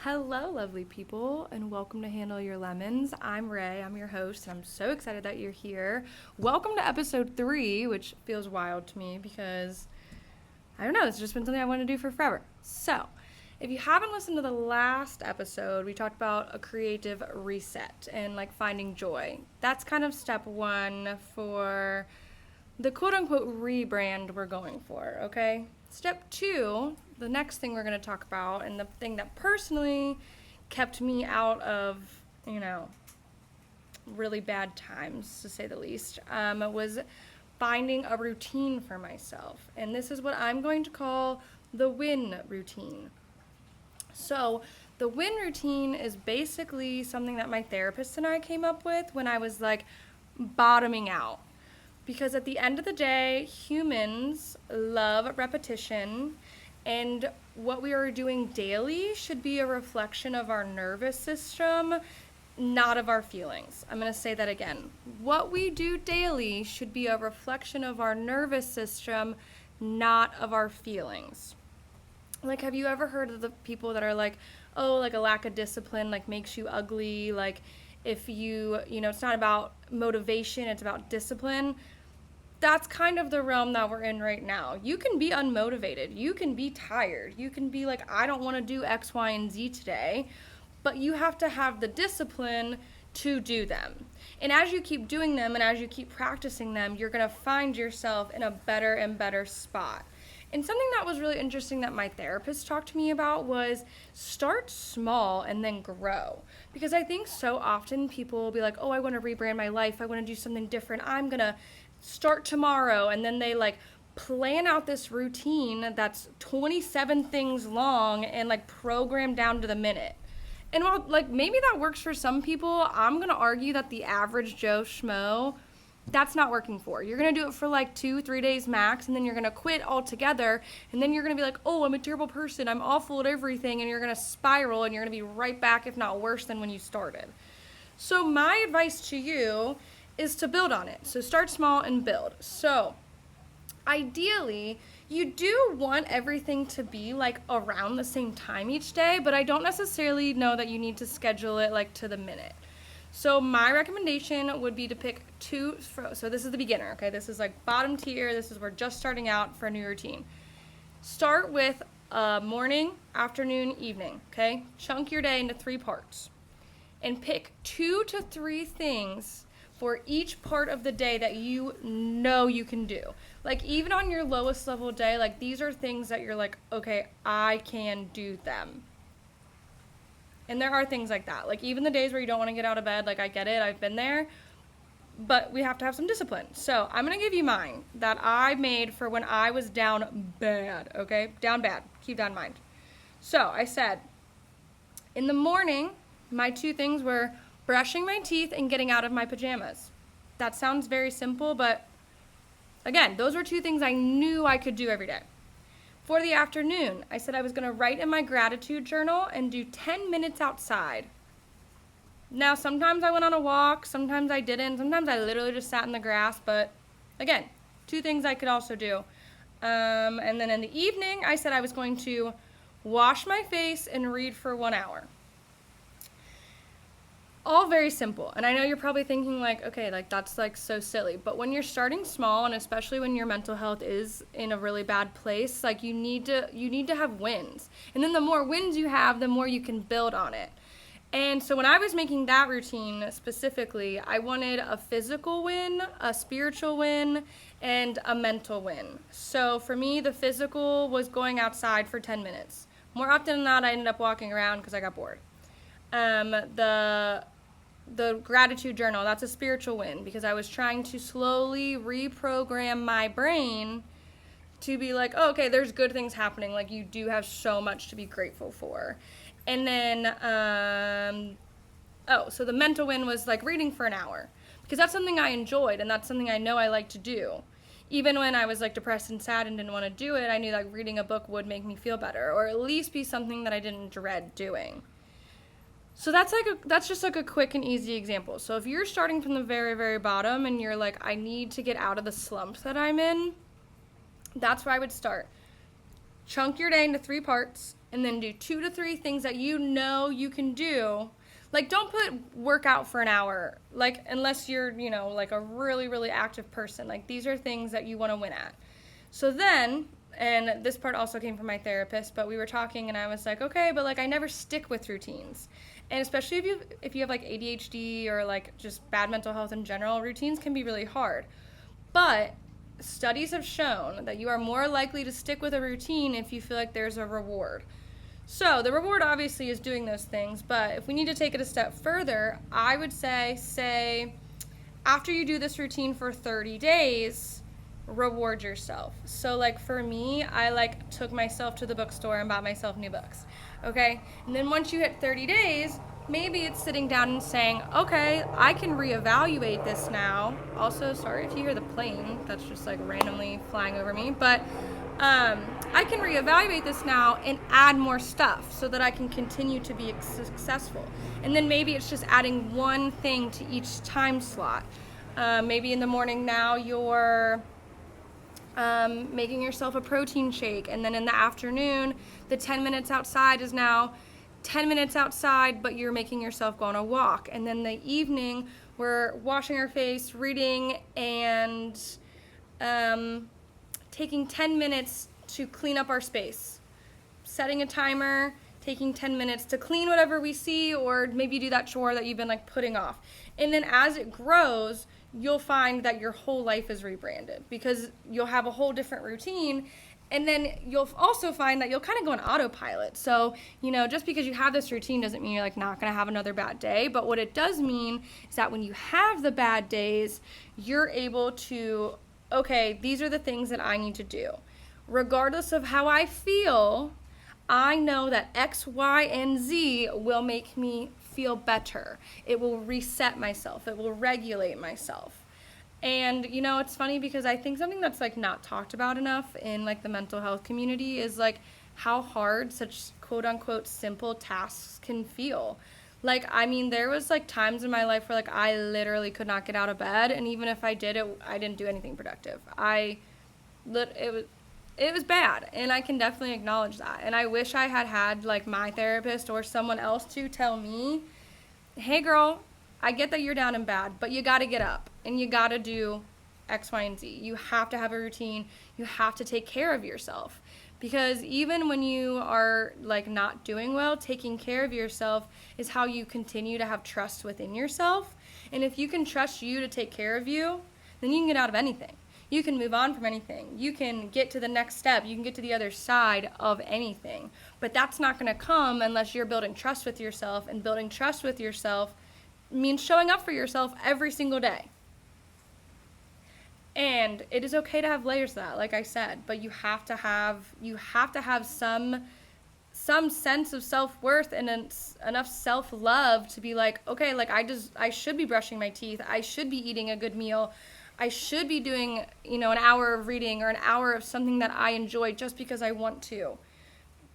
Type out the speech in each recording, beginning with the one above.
Hello, lovely people, and welcome to Handle Your Lemons. I'm Ray, I'm your host, and I'm so excited that you're here. Welcome to episode 3, which feels wild to me because, I don't know, it's just been something I want to do for forever. So, if you haven't listened to the last episode, we talked about a creative reset and like finding joy. That's kind of step 1 for the quote-unquote rebrand we're going for, okay? Step 2, the next thing we're going to talk about, and the thing that personally kept me out of, really bad times, to say the least, was finding a routine for myself. And this is what I'm going to call the win routine. So the win routine is basically something that my therapist and I came up with when I was like bottoming out. Because at the end of the day, humans love repetition, and what we are doing daily should be a reflection of our nervous system, not of our feelings. I'm going to say that again. What we do daily should be a reflection of our nervous system, not of our feelings. Like, have you ever heard of the people that are like, oh, like a lack of discipline, like makes you ugly, like if it's not about motivation, it's about discipline. That's kind of the realm that we're in right now. You can be unmotivated. You can be tired. You can be like, I don't want to do X, Y, and Z today, but you have to have the discipline to do them. And as you keep doing them and as you keep practicing them, you're going to find yourself in a better and better spot. And something that was really interesting that my therapist talked to me about was start small and then grow. Because I think so often people will be like, oh, I want to rebrand my life. I want to do something different. I'm going to start tomorrow. And then they like plan out this routine that's 27 things long and like programmed down to the minute. And while like maybe that works for some people, I'm going to argue that the average Joe Schmo, that's not working for. You're going to do it for like 2-3 days max, and then you're going to quit altogether, and then you're going to be like, oh, I'm a terrible person, I'm awful at everything, and you're going to spiral, and you're going to be right back, if not worse, than when you started. So my advice to you is to build on it. So start small and build. So ideally, you do want everything to be like around the same time each day, but I don't necessarily know that you need to schedule it like to the minute. So my recommendation would be to pick 2, so this is the beginner, okay? This is like bottom tier, this is we're just starting out for a new routine. Start with morning, afternoon, evening, okay? Chunk your day into 3 parts. And pick 2 to 3 things for each part of the day that you know you can do. Like even on your lowest level day, like these are things that you're like, okay, I can do them. And there are things like that. Like even the days where you don't want to get out of bed, like I get it, I've been there, but we have to have some discipline. So I'm going to give you mine that I made for when I was down bad, okay? Down bad. Keep that in mind. So I said, in the morning, my 2 things were brushing my teeth and getting out of my pajamas. That sounds very simple, but again, those were 2 things I knew I could do every day. For the afternoon, I said I was going to write in my gratitude journal and do 10 minutes outside. Now, sometimes I went on a walk, sometimes I didn't, sometimes I literally just sat in the grass, but again, 2 things I could also do. And then in the evening, I said I was going to wash my face and read for 1 hour. All very simple. And I know you're probably thinking like, okay, like that's like so silly. But when you're starting small, and especially when your mental health is in a really bad place, like you need to have wins. And then the more wins you have, the more you can build on it. And so when I was making that routine specifically, I wanted a physical win, a spiritual win, and a mental win. So for me, the physical was going outside for 10 minutes. More often than not, I ended up walking around because I got bored. The gratitude journal, that's a spiritual win because I was trying to slowly reprogram my brain to be like, oh, okay, there's good things happening. Like you do have so much to be grateful for. And then, so the mental win was like reading for an hour because that's something I enjoyed and that's something I know I like to do. Even when I was like depressed and sad and didn't want to do it, I knew like reading a book would make me feel better or at least be something that I didn't dread doing. So that's just like a quick and easy example. So if you're starting from the very, very bottom and you're like, I need to get out of the slump that I'm in, that's where I would start. Chunk your day into 3 parts and then do 2 to 3 things that you know you can do. Like, don't put workout for an hour, like, unless you're, like a really, really active person. Like, these are things that you want to win at. So then, and this part also came from my therapist, but we were talking and I was like, okay, but like I never stick with routines. And especially if you have like ADHD or like just bad mental health in general, routines can be really hard. But studies have shown that you are more likely to stick with a routine if you feel like there's a reward. So the reward obviously is doing those things, but if we need to take it a step further, I would say after you do this routine for 30 days, reward yourself. So like for me, I like took myself to the bookstore and bought myself new books. Okay? And then once you hit 30 days, maybe it's sitting down and saying, okay, I can reevaluate this now. Also, sorry if you hear the plane, that's just like randomly flying over me, but I can reevaluate this now and add more stuff so that I can continue to be successful. And then maybe it's just adding one thing to each time slot. Maybe in the morning now you're making yourself a protein shake, and then in the afternoon, the 10 minutes outside is now 10 minutes outside, but you're making yourself go on a walk. And then the evening, we're washing our face, reading, and taking 10 minutes to clean up our space. Setting a timer, taking 10 minutes to clean whatever we see, or maybe do that chore that you've been like putting off. And then as it grows, you'll find that your whole life is rebranded because you'll have a whole different routine. And then you'll also find that you'll kind of go on autopilot. So, just because you have this routine doesn't mean you're like not going to have another bad day. But what it does mean is that when you have the bad days, you're able to, okay, these are the things that I need to do. Regardless of how I feel, I know that X, Y, and Z will make me feel better. It will reset myself. It will regulate myself. And, it's funny because I think something that's, like, not talked about enough in, like, the mental health community is, like, how hard such quote-unquote simple tasks can feel. Like, I mean, there was, like, times in my life where, like, I literally could not get out of bed, and even if I did it, I didn't do anything productive. It was bad, and I can definitely acknowledge that. And I wish I had, like, my therapist or someone else to tell me, hey, girl, I get that you're down and bad, but you got to get up and you got to do X, Y, and Z. You have to have a routine. You have to take care of yourself. Because even when you are like not doing well, taking care of yourself is how you continue to have trust within yourself. And if you can trust you to take care of you, then you can get out of anything. You can move on from anything. You can get to the next step. You can get to the other side of anything. But that's not going to come unless you're building trust with yourself, and building trust with yourself means showing up for yourself every single day. And it is okay to have layers of that, like I said, but you have to have some sense of self-worth and enough self-love to be like, okay, like I should be brushing my teeth. I should be eating a good meal. I should be doing, an hour of reading or an hour of something that I enjoy just because I want to.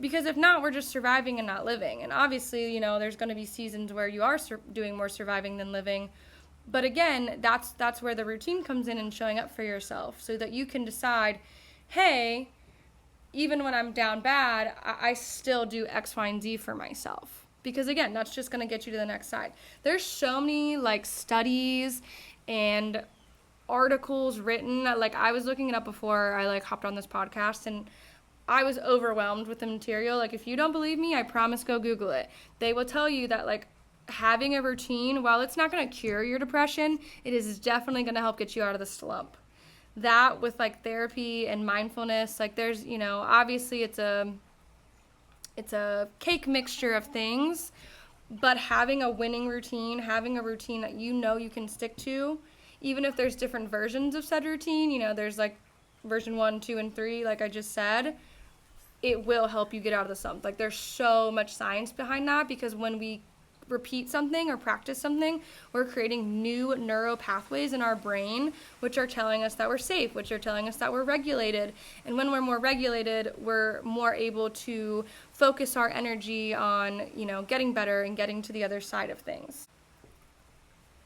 Because if not, we're just surviving and not living. And obviously, there's going to be seasons where you are doing more surviving than living. But again, that's where the routine comes in and showing up for yourself so that you can decide, hey, even when I'm down bad, I still do X, Y, and Z for myself. Because again, that's just going to get you to the next side. There's so many like studies and articles written. Like I was looking it up before I like hopped on this podcast, and I was overwhelmed with the material. Like, if you don't believe me, I promise go Google it. They will tell you that, like, having a routine, while it's not going to cure your depression, it is definitely going to help get you out of the slump. That with, like, therapy and mindfulness, like, there's, obviously it's a cake mixture of things, but having a winning routine, having a routine that you can stick to, even if there's different versions of said routine, there's, like, version 1, 2, and 3, like I just said, it will help you get out of the slump. Like, there's so much science behind that, because when we repeat something or practice something, we're creating new neural pathways in our brain, which are telling us that we're safe, which are telling us that we're regulated. And when we're more regulated, we're more able to focus our energy on, getting better and getting to the other side of things.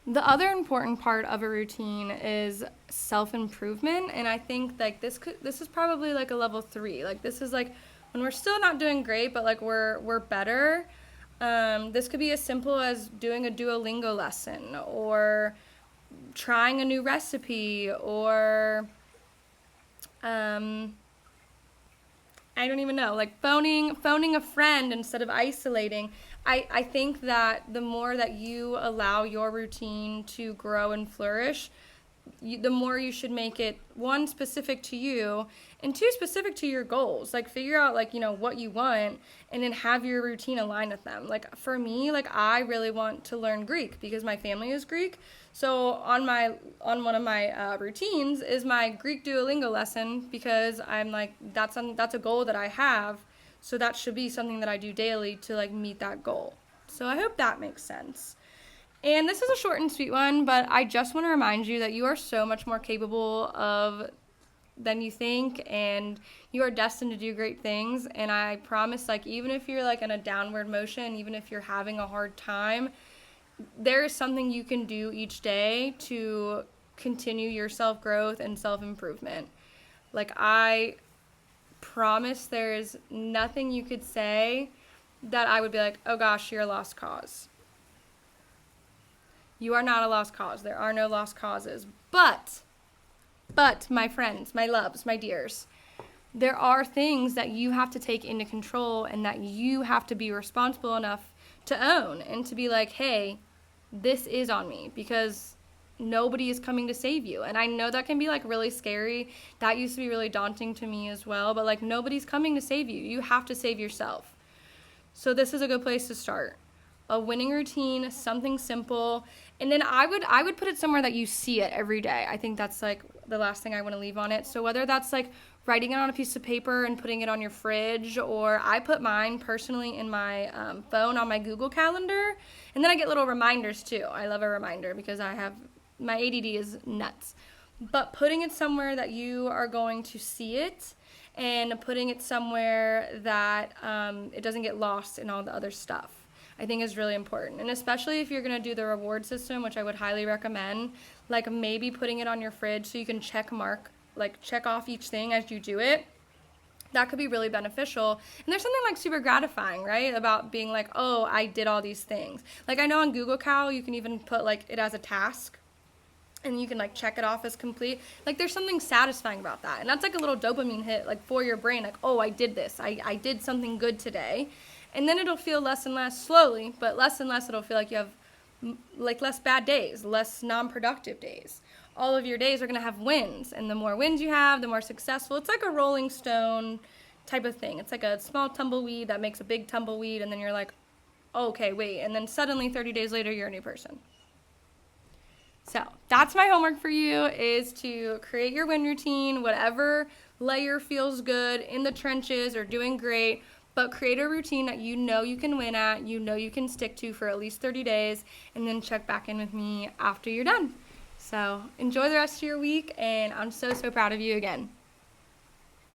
The other important part of a routine is self-improvement, and I think like this is probably like a level 3. Like, this is like when we're still not doing great, but like we're better. This could be as simple as doing a Duolingo lesson, or trying a new recipe, or I don't even know, like phoning a friend instead of isolating. I think that the more that you allow your routine to grow and flourish, the more you should make it, one, specific to you, and two, specific to your goals. Like, figure out, like, what you want, and then have your routine align with them. Like, for me, like, I really want to learn Greek because my family is Greek. So on one of my routines is my Greek Duolingo lesson, because I'm like, that's a goal that I have. So that should be something that I do daily to like meet that goal. So I hope that makes sense. And this is a short and sweet one, but I just want to remind you that you are so much more capable of than you think, and you are destined to do great things. And I promise, like, even if you're like in a downward motion, even if you're having a hard time, there is something you can do each day to continue your self-growth and self-improvement. Like, I promise there is nothing you could say that I would be like, oh gosh, you're a lost cause. You are not a lost cause. There are no lost causes. But, my friends, my loves, my dears, there are things that you have to take into control, and that you have to be responsible enough to own, and to be like, hey, this is on me, because nobody is coming to save you. And I know that can be like really scary. That used to be really daunting to me as well. But like, nobody's coming to save you. You have to save yourself. So this is a good place to start. A winning routine, something simple. And then I would put it somewhere that you see it every day. I think that's like the last thing I want to leave on it. So whether that's like writing it on a piece of paper and putting it on your fridge, or I put mine personally in my phone on my Google Calendar. And then I get little reminders too. I love a reminder because my ADD is nuts. But putting it somewhere that you are going to see it, and putting it somewhere that it doesn't get lost in all the other stuff, I think is really important. And especially if you're going to do the reward system, which I would highly recommend, like maybe putting it on your fridge so you can check off each thing as you do it. That could be really beneficial. And there's something like super gratifying, right, about being like, oh, I did all these things. Like, I know on Google Cal you can even put like it as a task, and you can like check it off as complete. Like, there's something satisfying about that. And that's like a little dopamine hit, like, for your brain, like, oh, I did this. I did something good today. And then it'll feel less and less, slowly, but less and less it'll feel like you have like less bad days, less non-productive days. All of your days are going to have wins, and the more wins you have, the more successful. It's like a rolling stone type of thing. It's like a small tumbleweed that makes a big tumbleweed, and then you're like, oh, okay, wait, and then suddenly 30 days later you're a new person. So that's my homework for you, is to create your win routine, whatever layer feels good, in the trenches or doing great, but create a routine that you know you can win at, you know you can stick to for at least 30 days, and then check back in with me after you're done. So enjoy the rest of your week, and I'm so, so proud of you again.